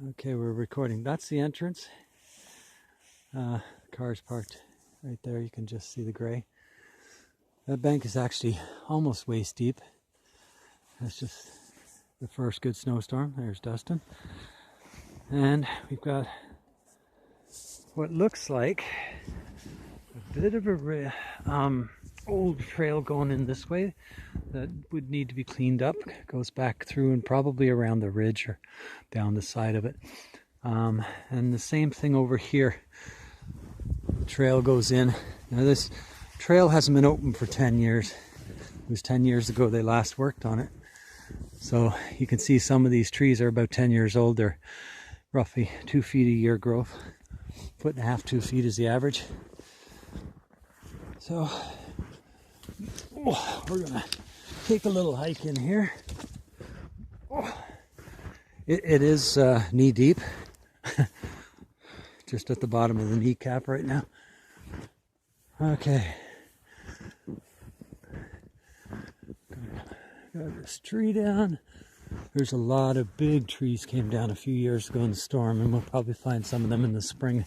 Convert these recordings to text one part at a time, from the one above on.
Okay, we're recording. That's the entrance. Cars parked right there. You can just see the gray. That bank is actually almost waist deep. That's just the first good snowstorm. There's Dustin. And we've got what looks like a bit of a old trail going in this way that would need to be cleaned up. It goes back through and probably around the ridge or down the side of it. And the same thing over here. The trail goes in. Now this trail hasn't been open for 10 years. It was 10 years ago they last worked on it. So you can see some of these trees are about 10 years old. They're roughly 2 feet a year growth. 1.5 feet, 2 feet is the average. So we're gonna take a little hike in here. It is knee deep. Just at the bottom of the kneecap right now. Okay. Got this tree down. There's a lot of big trees came down a few years ago in the storm, and we'll probably find some of them in the spring.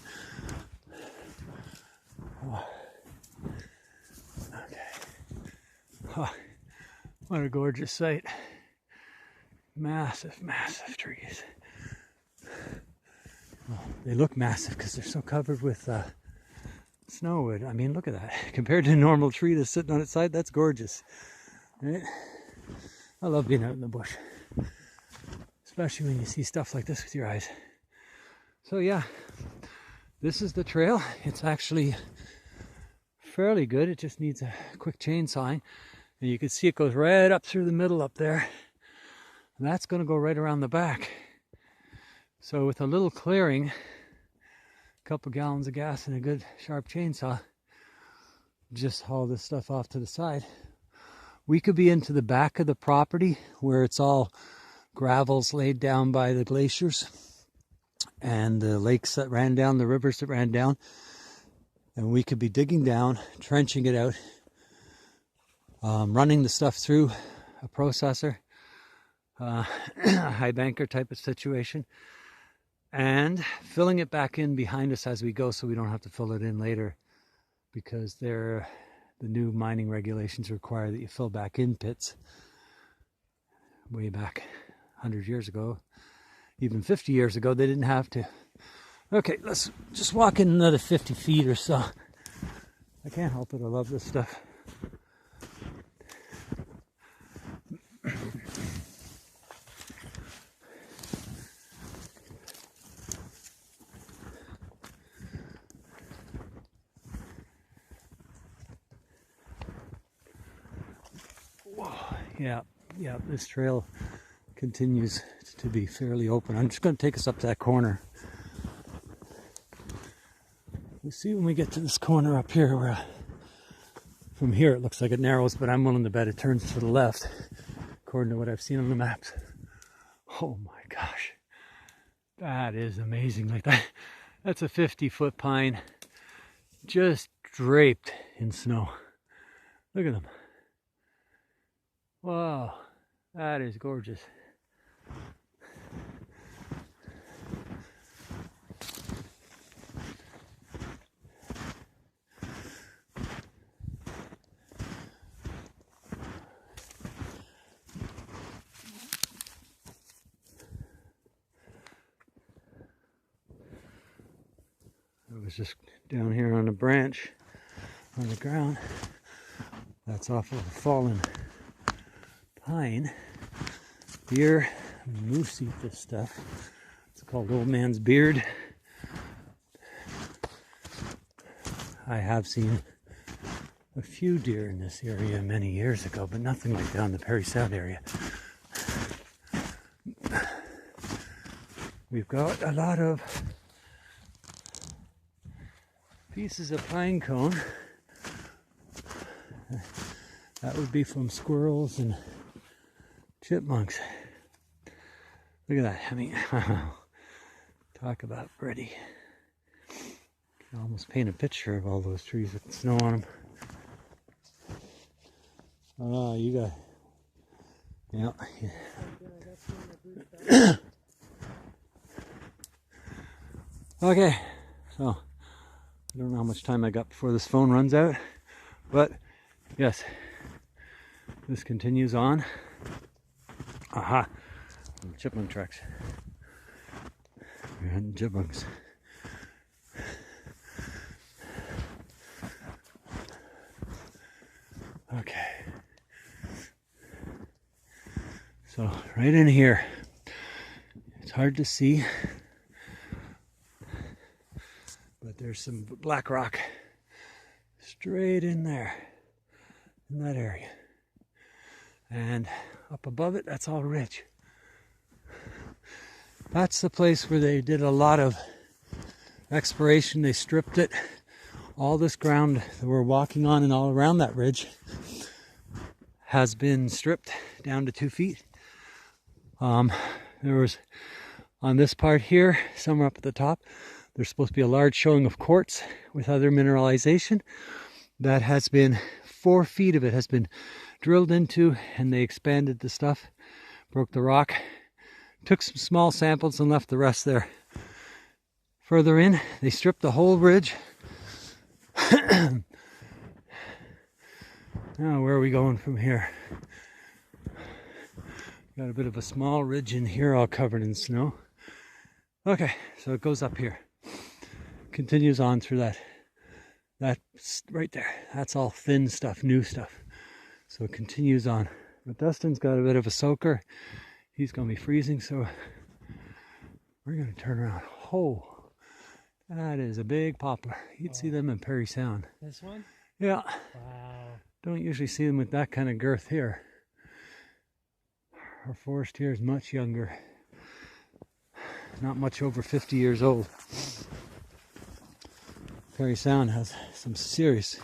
Oh. Okay. Oh, what a gorgeous sight. Massive, massive trees. Well, they look massive because they're so covered with snow. I mean, look at that. Compared to a normal tree that's sitting on its side, that's gorgeous. Right? I love being out in the bush. Especially when you see stuff like this with your eyes. So yeah, this is the trail. It's actually fairly good. It just needs a quick chainsawing. And you can see it goes right up through the middle up there. And that's going to go right around the back. So with a little clearing, a couple gallons of gas and a good sharp chainsaw, just haul this stuff off to the side. We could be into the back of the property where it's all gravels laid down by the glaciers and the lakes that ran down, the rivers that ran down. And we could be digging down, trenching it out, running the stuff through a processor, a high banker type of situation, and filling it back in behind us as we go so we don't have to fill it in later, because the new mining regulations require that you fill back in pits. Way back 100 years ago, even 50 years ago, they didn't have to. Okay, let's just walk in another 50 feet or so. I can't help it, I love this stuff. Yeah, this trail continues to be fairly open. I'm just going to take us up to that corner. We'll see when we get to this corner up here where from here it looks like it narrows, but I'm willing to bet it turns to the left according to what I've seen on the maps. Oh my gosh, that is amazing. Like that's a 50-foot pine just draped in snow. Look at them. Wow, that is gorgeous. I was just down here on a branch on the ground. That's off of a fallen pine. Deer, moose eat this stuff. It's called old man's beard. I have seen a few deer in this area many years ago, but nothing like that in the Parry Sound area. We've got a lot of pieces of pine cone. That would be from squirrels and chipmunks. Look at that. I mean, talk about pretty. You can almost paint a picture of all those trees with snow on them. Oh, you got, yeah. Okay, so I don't know how much time I got before this phone runs out, but yes, this continues on. Aha, chipmunk tracks. We're hunting chipmunks. Okay. So right in here, it's hard to see, but there's some black rock straight in there, in that area. And up above it, that's all ridge. That's the place where they did a lot of exploration. They stripped it. All this ground that we're walking on and all around that ridge has been stripped down to 2 feet. There was, on this part here, somewhere up at the top, there's supposed to be a large showing of quartz with other mineralization. That has been, 4 feet of it has been drilled into, and they expanded the stuff, broke the rock, took some small samples and left the rest there. Further in, they stripped the whole ridge. Now, where are we going from here? Got a bit of a small ridge in here, all covered in snow. Okay, so it goes up here. Continues on through that right there. That's all thin stuff, new stuff. So it continues on. But Dustin's got a bit of a soaker. He's going to be freezing, so we're going to turn around. Oh, that is a big poplar. You'd see them in Perry Sound. This one? Yeah. Wow. Don't usually see them with that kind of girth here. Our forest here is much younger. Not much over 50 years old. Perry Sound has some serious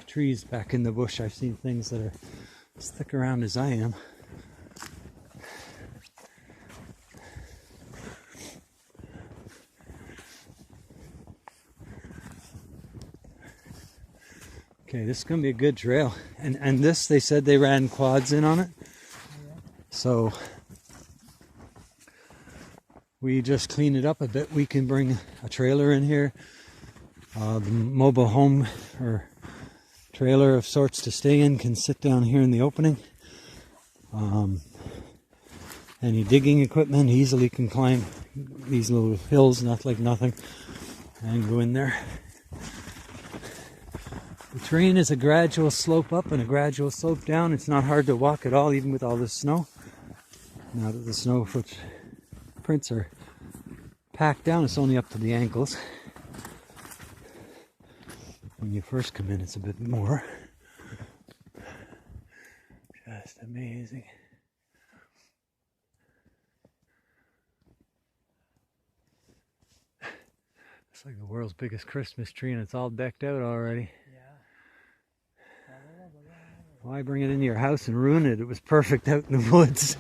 trees back in the bush. I've seen things that are as thick around as I am. Okay, this is going to be a good trail. And this, they said they ran quads in on it. So we just clean it up a bit. We can bring a trailer in here. The mobile home or trailer of sorts to stay in can sit down here in the opening. Any digging equipment easily can climb these little hills, not like nothing, and go in there. The terrain is a gradual slope up and a gradual slope down. It's not hard to walk at all, even with all this snow. Now that the snow footprints are packed down, it's only up to the ankles. When you first come in, it's a bit more. Just amazing. It's like the world's biggest Christmas tree, and it's all decked out already. Why bring it into your house and ruin it? It was perfect out in the woods.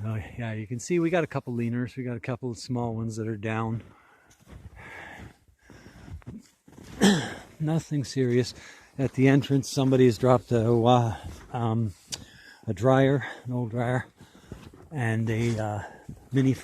Oh, yeah, you can see we got a couple leaners. We got a couple of small ones that are down. Nothing serious. At the entrance, somebody has dropped a dryer, an old dryer, and a mini fridge.